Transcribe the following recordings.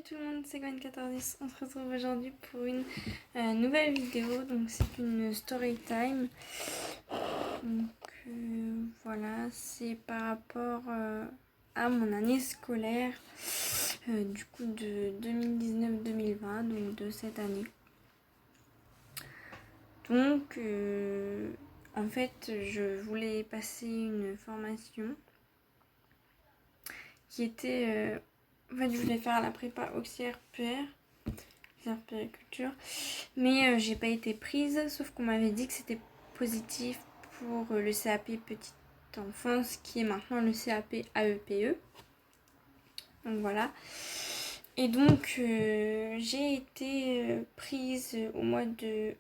tout le monde, c'est Gwen1410. On se retrouve aujourd'hui pour une nouvelle vidéo. Donc c'est une story time. Donc voilà, c'est par rapport à mon année scolaire du coup de 2019-2020, donc de cette année. Donc en fait je voulais passer une formation qui était en fait je voulais faire la prépa auxiliaire PR, périculture, mais j'ai pas été prise, sauf qu'on m'avait dit que c'était positif pour le CAP petite enfance qui est maintenant le CAP AEPE. Donc voilà. Et donc j'ai été prise au mois de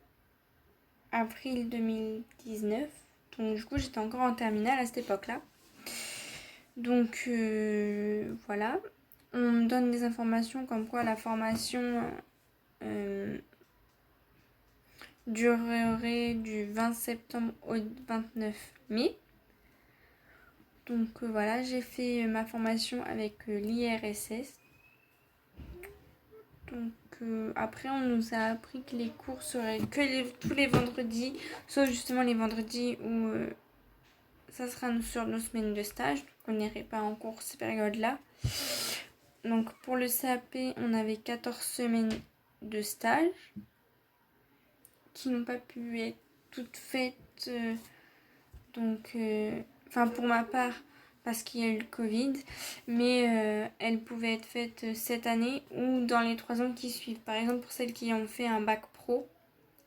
avril 2019. Donc du coup j'étais encore en terminale à cette époque-là. Donc voilà. On me donne des informations comme quoi la formation durerait du 20 septembre au 29 mai. Donc voilà, j'ai fait ma formation avec l'IRSS. Donc après on nous a appris que les cours seraient que tous les vendredis, sauf justement les vendredis où ça sera sur nos semaines de stage. Donc on n'irait pas en cours ces périodes-là. Donc pour le CAP, on avait 14 semaines de stage qui n'ont pas pu être toutes faites. Donc pour ma part, parce qu'il y a eu le Covid, mais elles pouvaient être faites cette année ou dans les 3 ans qui suivent. Par exemple, pour celles qui ont fait un bac pro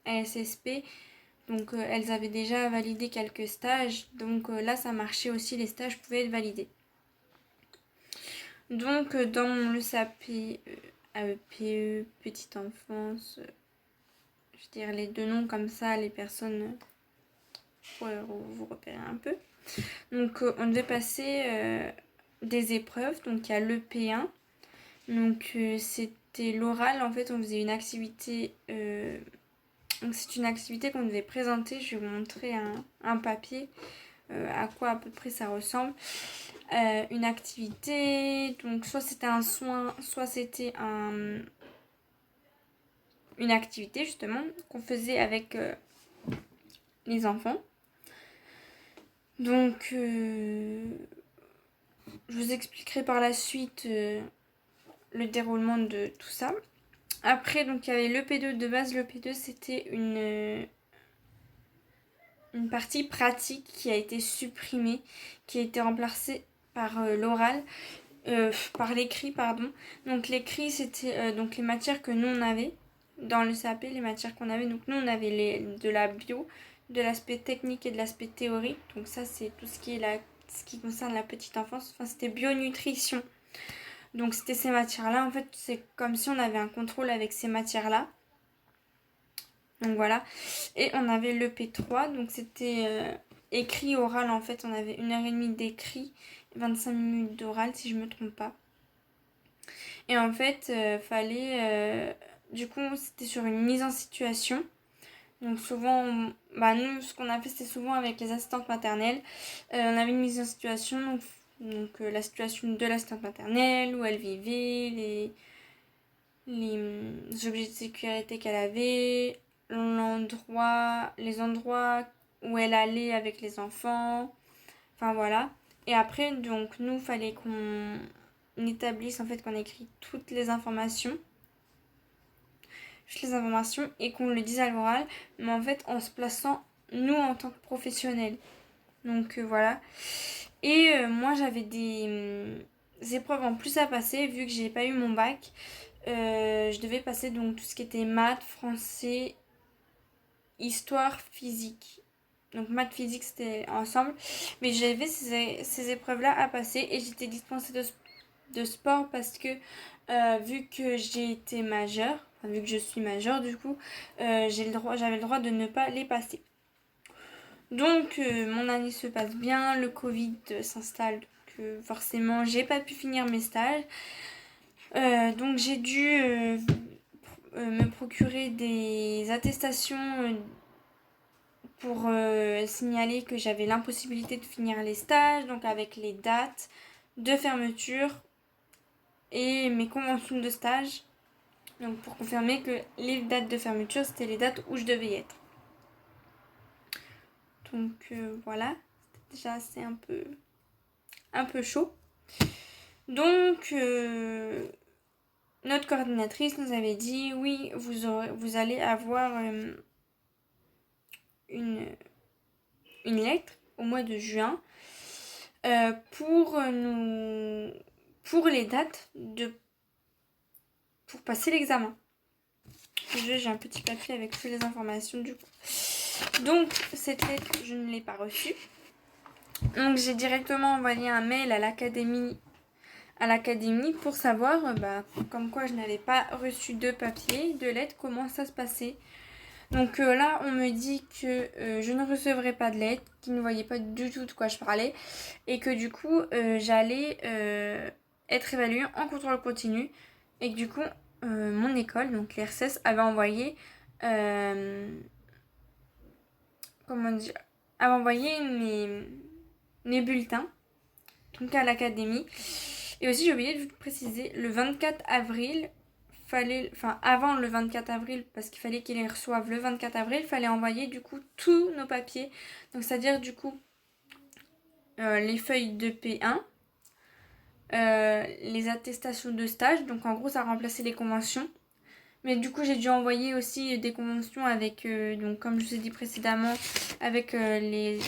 à SSP, donc elles avaient déjà validé quelques stages, donc là ça marchait aussi, les stages pouvaient être validés. Donc dans le CAP, AEPE, petite enfance, je veux dire les deux noms comme ça, les personnes pourraient vous repérer un peu. Donc on devait passer des épreuves, donc il y a l'EP1, donc c'était l'oral, en fait on faisait une activité, donc c'est une activité qu'on devait présenter, je vais vous montrer un papier, à quoi à peu près ça ressemble. Une activité, donc soit c'était un soin, soit c'était une activité justement qu'on faisait avec les enfants. Donc je vous expliquerai par la suite le déroulement de tout ça. Après, donc il y avait l'EP2 de base. L'EP2 c'était une partie pratique qui a été supprimée, qui a été remplacée par l'oral, par l'écrit pardon. Donc l'écrit c'était donc les matières que nous on avait dans le CAP, les matières qu'on avait. Donc nous on avait de la bio, de l'aspect technique et de l'aspect théorique. Donc ça c'est tout ce qui est ce qui concerne la petite enfance. Enfin c'était bionutrition. Donc c'était ces matières-là. En fait, c'est comme si on avait un contrôle avec ces matières-là. Donc voilà. Et on avait le P3. Donc c'était écrit, oral. En fait, on avait 1h30 d'écrit, 25 minutes d'oral si je me trompe pas. Et en fait, fallait... du coup, c'était sur une mise en situation. Donc souvent, nous, ce qu'on a fait, c'était souvent avec les assistantes maternelles. On avait une mise en situation, donc la situation de l'assistante maternelle, où elle vivait, les objets de sécurité qu'elle avait, les endroits où elle allait avec les enfants, enfin voilà. Et après, donc nous, fallait qu'on établisse, en fait, qu'on écrit toutes les informations et qu'on le dise à l'oral, mais en fait en se plaçant nous en tant que professionnels. Donc voilà. Et moi j'avais des épreuves en plus à passer vu que j'ai pas eu mon bac. Je devais passer donc tout ce qui était maths, français, histoire, physique. Donc maths, physique c'était ensemble. Mais j'avais ces épreuves-là à passer et j'étais dispensée de sport parce que vu que j'ai été majeure, vu que je suis majeure du coup, j'avais le droit de ne pas les passer. Donc mon année se passe bien, le Covid s'installe, donc forcément j'ai pas pu finir mes stages. Donc j'ai dû me procurer des attestations pour signaler que j'avais l'impossibilité de finir les stages, donc avec les dates de fermeture et mes conventions de stage. Donc pour confirmer que les dates de fermeture, c'était les dates où je devais y être. Donc voilà, déjà c'est un peu chaud. Donc notre coordinatrice nous avait dit oui, vous allez avoir une lettre au mois de juin pour les dates pour passer l'examen. J'ai un petit papier avec toutes les informations du coup. Donc cette lettre, je ne l'ai pas reçue. Donc j'ai directement envoyé un mail à l'académie pour savoir comme quoi je n'avais pas reçu de papier, de lettre, comment ça se passait. Donc là on me dit que je ne recevrai pas de lettre, qu'ils ne voyaient pas du tout de quoi je parlais et que du coup j'allais être évaluée en contrôle continu et que du coup mon école, donc l'ERCES, avait envoyé mes bulletins donc à l'académie. Et aussi j'ai oublié de vous préciser, le 24 avril, avant le 24 avril, parce qu'il fallait qu'ils les reçoivent le 24 avril, il fallait envoyer du coup tous nos papiers. Donc c'est-à-dire du coup les feuilles de P1, les attestations de stage, donc en gros ça remplaçait les conventions. Mais du coup j'ai dû envoyer aussi des conventions avec, donc comme je vous ai dit précédemment, avec les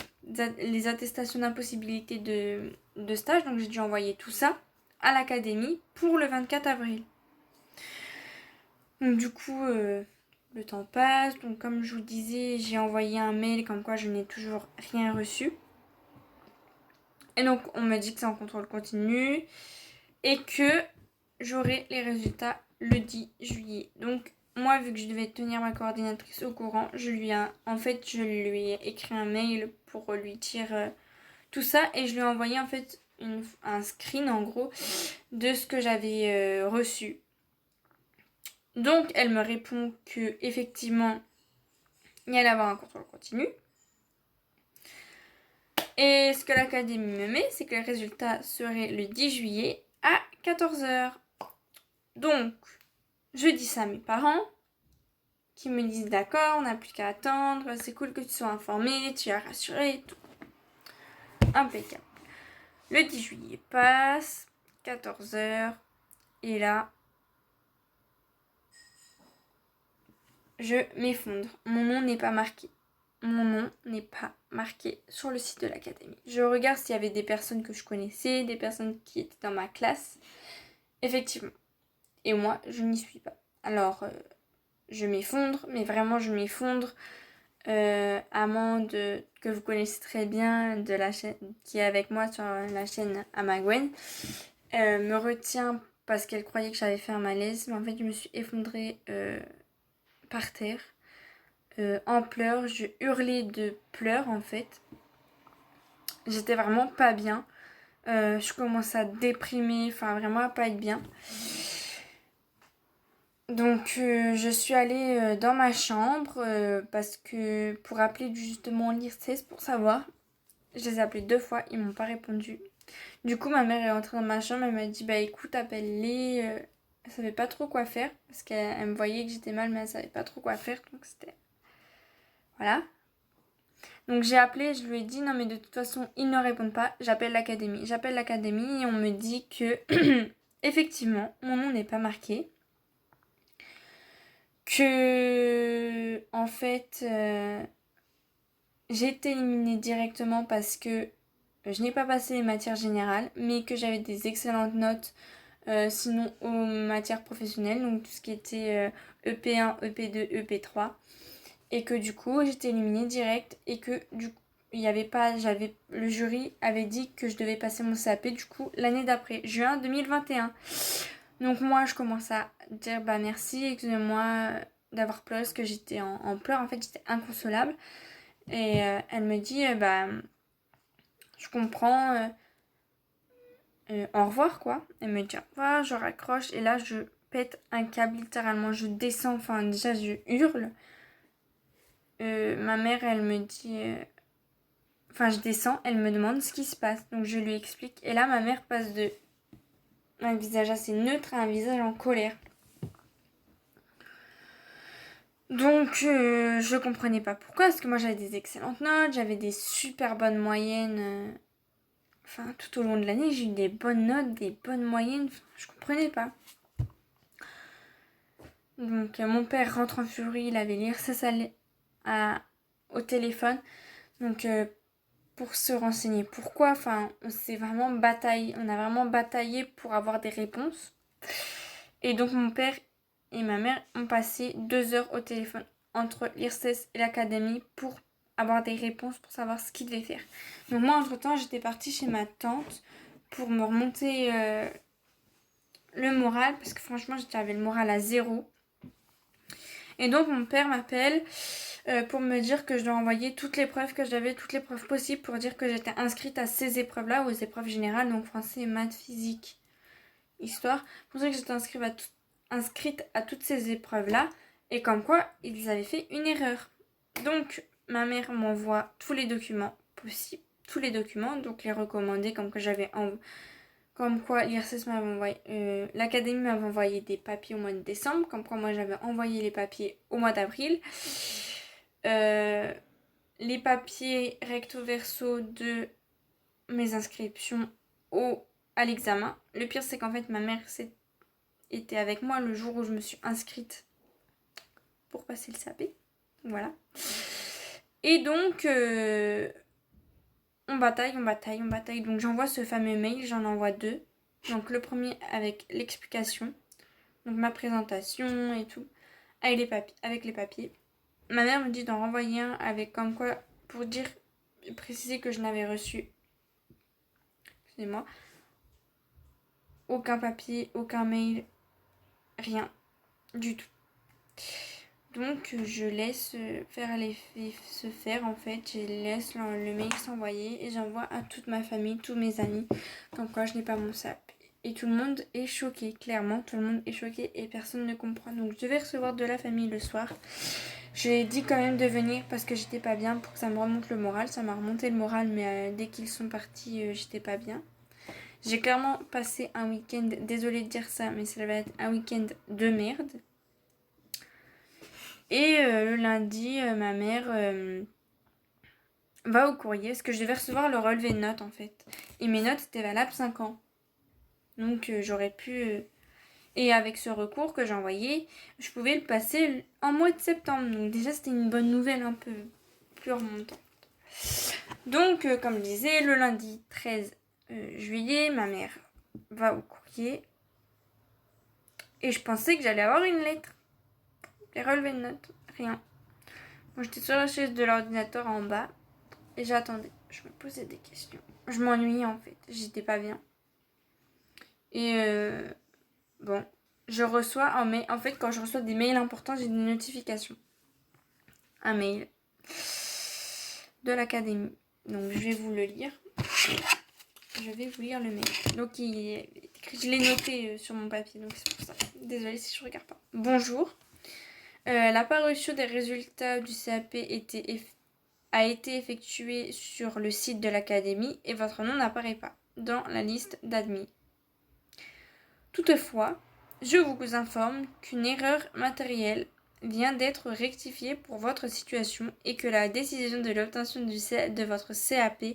attestations d'impossibilité de stage. Donc j'ai dû envoyer tout ça à l'académie pour le 24 avril. Donc du coup, le temps passe. Donc comme je vous disais, j'ai envoyé un mail comme quoi je n'ai toujours rien reçu. Et donc on me dit que c'est en contrôle continu et que j'aurai les résultats le 10 juillet. Donc moi, vu que je devais tenir ma coordinatrice au courant, je lui ai écrit un mail pour lui dire tout ça et je lui ai envoyé en fait un screen en gros de ce que j'avais reçu. Donc elle me répond que effectivement il y allait avoir un contrôle continu. Et ce que l'académie me met, c'est que les résultats seraient le 10 juillet à 14h. Donc, je dis ça à mes parents, qui me disent d'accord, on n'a plus qu'à attendre, c'est cool que tu sois informé, tu as rassuré et tout. Impeccable. Le 10 juillet passe, 14h, et là, je m'effondre. Mon nom n'est pas marqué. Mon nom n'est pas marqué sur le site de l'académie. Je regarde s'il y avait des personnes que je connaissais, des personnes qui étaient dans ma classe. Effectivement. Et moi, je n'y suis pas. Alors, je m'effondre, mais vraiment je m'effondre. Amande, que vous connaissez très bien, de la chaîne, qui est avec moi sur la chaîne Amagwen, me retient parce qu'elle croyait que j'avais fait un malaise. Mais en fait, je me suis effondrée par terre. En pleurs, je hurlais de pleurs en fait. J'étais vraiment pas bien. Je commençais à déprimer, enfin vraiment à pas être bien. Donc je suis allée dans ma chambre parce que pour appeler justement l'IRCES pour savoir. Je les ai appelés 2 fois, ils m'ont pas répondu. Du coup ma mère est entrée dans ma chambre, elle m'a dit bah écoute appelle-les. Elle savait pas trop quoi faire parce qu'elle me voyait que j'étais mal mais elle savait pas trop quoi faire donc c'était... Voilà. Donc j'ai appelé, je lui ai dit non mais de toute façon ils ne répondent pas, j'appelle l'académie. J'appelle l'académie et on me dit que effectivement mon nom n'est pas marqué. Que en fait j'ai été éliminée directement parce que je n'ai pas passé les matières générales mais que j'avais des excellentes notes sinon aux matières professionnelles, donc tout ce qui était EP1, EP2, EP3. Et que du coup j'étais éliminée direct et que du coup le jury avait dit que je devais passer mon CAP du coup l'année d'après, juin 2021. Donc moi je commence à dire bah merci, excusez-moi d'avoir pleuré parce que j'étais en pleurs, en fait j'étais inconsolable. Et elle me dit bah je comprends, au revoir quoi. Elle me dit au revoir, je raccroche et là je pète un câble littéralement, je descends, enfin déjà je hurle. Ma mère elle me dit je descends, elle me demande ce qui se passe. Donc je lui explique. Et là, ma mère passe de un visage assez neutre à un visage en colère. Donc, je comprenais pas pourquoi, parce que moi j'avais des excellentes notes, j'avais des super bonnes moyennes. Enfin, tout au long de l'année, j'ai eu des bonnes notes, des bonnes moyennes. Enfin, je comprenais pas. Donc, mon père rentre en furie, il avait l'IRSS au téléphone. Donc, pour se renseigner pourquoi, enfin, on a vraiment bataillé pour avoir des réponses. Et donc, mon père et ma mère ont passé 2 heures au téléphone entre l'IRSS et l'académie pour avoir des réponses, pour savoir ce qu'ils devaient faire. Donc moi, entre-temps, j'étais partie chez ma tante pour me remonter le moral, parce que franchement, j'avais le moral à 0. Et donc, mon père m'appelle pour me dire que je dois envoyer toutes les preuves que j'avais, toutes les preuves possibles, pour dire que j'étais inscrite à ces épreuves-là, aux épreuves générales, donc français, maths, physique, histoire. Pour dire que j'étais inscrite à toutes ces épreuves-là, et comme quoi ils avaient fait une erreur. Donc ma mère m'envoie tous les documents possibles, donc les recommandés, comme quoi l'IRSS m'avait envoyé, l'académie m'avait envoyé des papiers au mois de décembre, comme quoi moi j'avais envoyé les papiers au mois d'avril. Les papiers recto verso de mes inscriptions à l'examen. Le pire, c'est qu'en fait ma mère était avec moi le jour où je me suis inscrite pour passer le CAP. Voilà. Et donc, on bataille. Donc, j'envoie ce fameux mail, j'en envoie 2. Donc, le premier avec l'explication, donc ma présentation et tout, avec les papiers. Ma mère me dit d'en renvoyer un avec comme quoi, pour préciser que je n'avais reçu, excusez-moi, aucun papier, aucun mail, rien du tout. Donc je laisse faire l'effet se faire en fait, je laisse le mail s'envoyer et j'envoie à toute ma famille, tous mes amis, comme quoi je n'ai pas mon SAP. Et tout le monde est choqué, clairement, tout le monde est choqué et personne ne comprend. Donc je devais recevoir de la famille le soir. J'ai dit quand même de venir parce que j'étais pas bien pour que ça me remonte le moral. Ça m'a remonté le moral, mais dès qu'ils sont partis, j'étais pas bien. J'ai clairement passé un week-end, désolée de dire ça, mais ça va être un week-end de merde. Et le lundi, ma mère va au courrier parce que je devais recevoir le relevé de notes en fait. Et mes notes étaient valables 5 ans. Donc j'aurais pu... Et avec ce recours que j'ai envoyé, je pouvais le passer en mois de septembre. Donc déjà c'était une bonne nouvelle un peu plus remontante. Donc comme je disais, le lundi 13 juillet, ma mère va au courrier. Et je pensais que j'allais avoir une lettre. Les relevés de notes, rien. Moi j'étais sur la chaise de l'ordinateur en bas. Et j'attendais, je me posais des questions. Je m'ennuyais en fait, j'étais pas bien. Et bon, je reçois en fait quand je reçois des mails importants, j'ai des notifications. Un mail de l'académie. Donc je vais vous le lire. Je vais vous lire le mail. Donc il est écrit, je l'ai noté sur mon papier, donc c'est pour ça. Désolée si je regarde pas. Bonjour. La parution des résultats du CAP a été effectuée sur le site de l'académie et votre nom n'apparaît pas dans la liste d'admis. Toutefois, je vous informe qu'une erreur matérielle vient d'être rectifiée pour votre situation et que la décision de l'obtention de votre CAP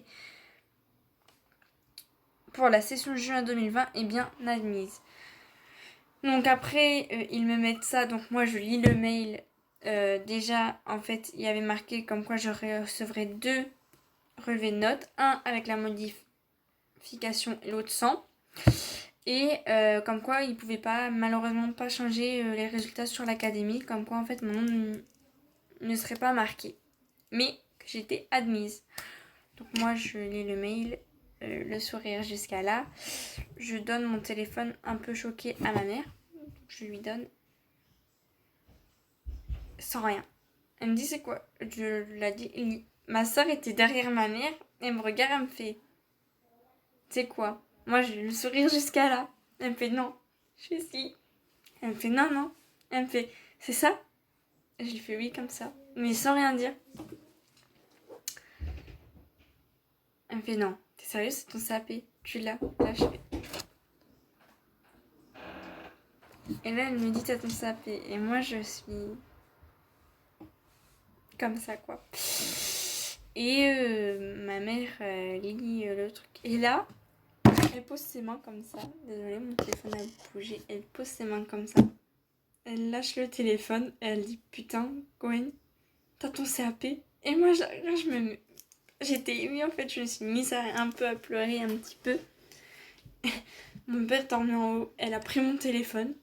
pour la session juin 2020 est bien admise. Donc après, ils me mettent ça, donc moi je lis le mail. Déjà, en fait, il y avait marqué comme quoi je recevrais 2 relevés de notes, un avec la modification et l'autre sans. Et comme quoi ils pouvaient malheureusement pas changer les résultats sur l'académie, comme quoi en fait mon nom ne serait pas marqué, mais que j'étais admise. Donc moi je lis le mail, le sourire jusqu'à là. Je donne mon téléphone un peu choqué à ma mère. Je lui donne sans rien. Elle me dit c'est quoi? Je lui ai dit, ma soeur était derrière ma mère, elle me regarde, elle me fait c'est quoi? Moi j'ai le sourire jusqu'à là. Elle me fait non. Je fais si. Elle me fait non, non. Elle me fait c'est ça? Je lui fais oui comme ça, mais sans rien dire. Elle me fait non. T'es sérieux, c'est ton CAP? Tu l'as? Là je fais. Et là, elle me dit t'as ton CAP. Et moi, je suis comme ça, quoi. Et ma mère lit le truc. Et là, elle pose ses mains comme ça. Désolée, mon téléphone a bougé. Elle pose ses mains comme ça. Elle lâche le téléphone. Et elle dit putain, Gwen, t'as ton CAP. Et moi, j'étais émue en fait. Je me suis mise un peu à pleurer un petit peu. Mon père dormait en haut. Elle a pris mon téléphone.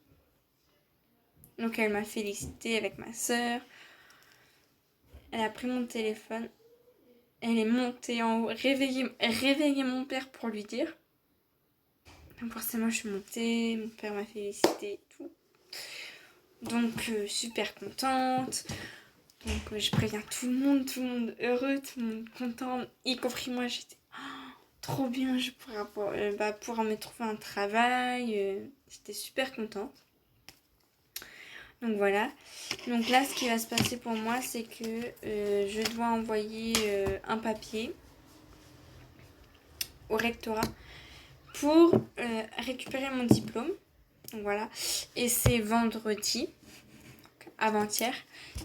Donc elle m'a félicité avec ma soeur. Elle a pris mon téléphone. Elle est montée en haut, réveillé mon père pour lui dire. Donc forcément, je suis montée, mon père m'a félicité et tout. Donc, super contente. Donc, je préviens tout le monde heureux, tout le monde content, y compris moi. J'étais trop bien, je pourrais pouvoir me trouver un travail. J'étais super contente. Donc voilà. Donc là, ce qui va se passer pour moi, c'est que je dois envoyer un papier au rectorat pour récupérer mon diplôme. Donc voilà. Et c'est vendredi, avant-hier,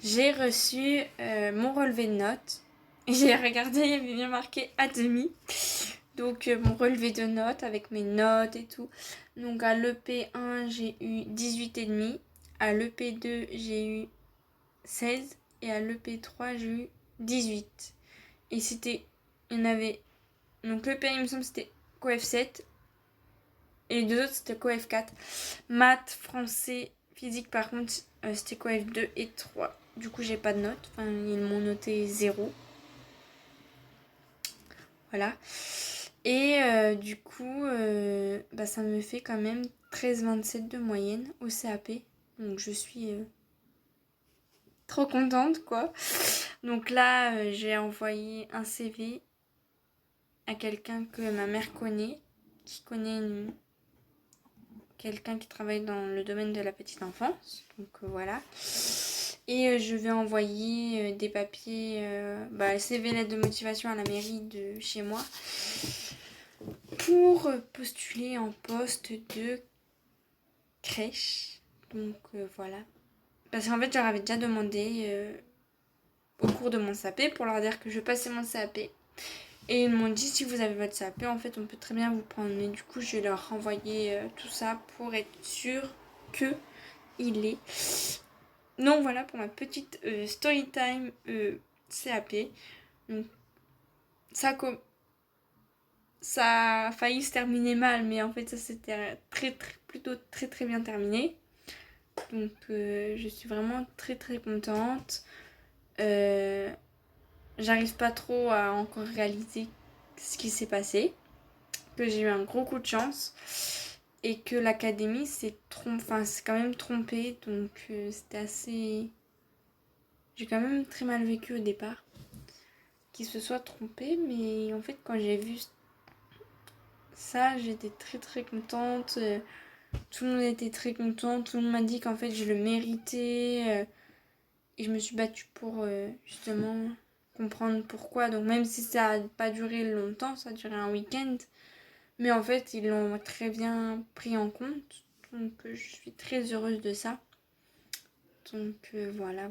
j'ai reçu mon relevé de notes. J'ai regardé, il y avait bien marqué à demi. Donc mon relevé de notes avec mes notes et tout. Donc à l'EP1, j'ai eu 18,5. À l'EP2, j'ai eu 16. Et à l'EP3, j'ai eu 18. Et il y en avait... Donc l'EP1, il me semble, c'était coef 7. Et les deux autres, c'était coef 4. Maths, français, physique, par contre, c'était coef 2 et 3. Du coup, j'ai pas de notes. Enfin, ils m'ont noté 0. Voilà. Et du coup, ça me fait quand même 13,27 de moyenne au CAP. Donc, je suis trop contente, quoi. Donc là, j'ai envoyé un CV à quelqu'un que ma mère connaît, qui connaît quelqu'un qui travaille dans le domaine de la petite enfance. Donc voilà. Et je vais envoyer des papiers, CV, lettre de motivation à la mairie de chez moi pour postuler en poste de crèche. Donc voilà. Parce qu'en fait, je leur avais déjà demandé au cours de mon CAP pour leur dire que je passais mon CAP. Et ils m'ont dit si vous avez votre CAP, en fait, on peut très bien vous prendre. Mais du coup, je vais leur renvoyer tout ça pour être sûr que il est. Donc voilà pour ma petite story time CAP. Donc, ça a failli se terminer mal, mais en fait ça s'était plutôt très bien terminé. Donc je suis vraiment très contente. J'arrive pas trop à encore réaliser ce qui s'est passé. Que j'ai eu un gros coup de chance. Et que l'académie s'est quand même trompée. Donc c'était assez... J'ai quand même très mal vécu au départ. Qu'il se soit trompé. Mais en fait quand j'ai vu ça, j'étais très contente. Tout le monde était très content. Tout le monde m'a dit qu'en fait je le méritais. Et je me suis battue pour justement comprendre pourquoi. Donc même si ça n'a pas duré longtemps, ça a duré un week-end. Mais en fait, ils l'ont très bien pris en compte. Donc je suis très heureuse de ça. Donc voilà.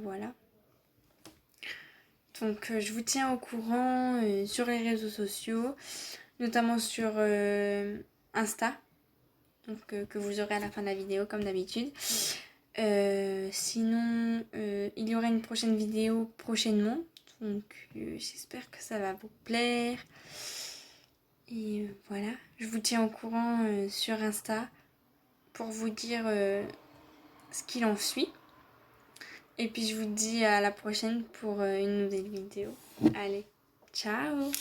Donc je vous tiens au courant sur les réseaux sociaux, notamment sur Insta. Donc que vous aurez à la fin de la vidéo comme d'habitude. Sinon, il y aura une prochaine vidéo prochainement. Donc j'espère que ça va vous plaire. Et voilà, je vous tiens au courant sur Insta pour vous dire ce qu'il en suit. Et puis je vous dis à la prochaine pour une nouvelle vidéo. Allez, ciao!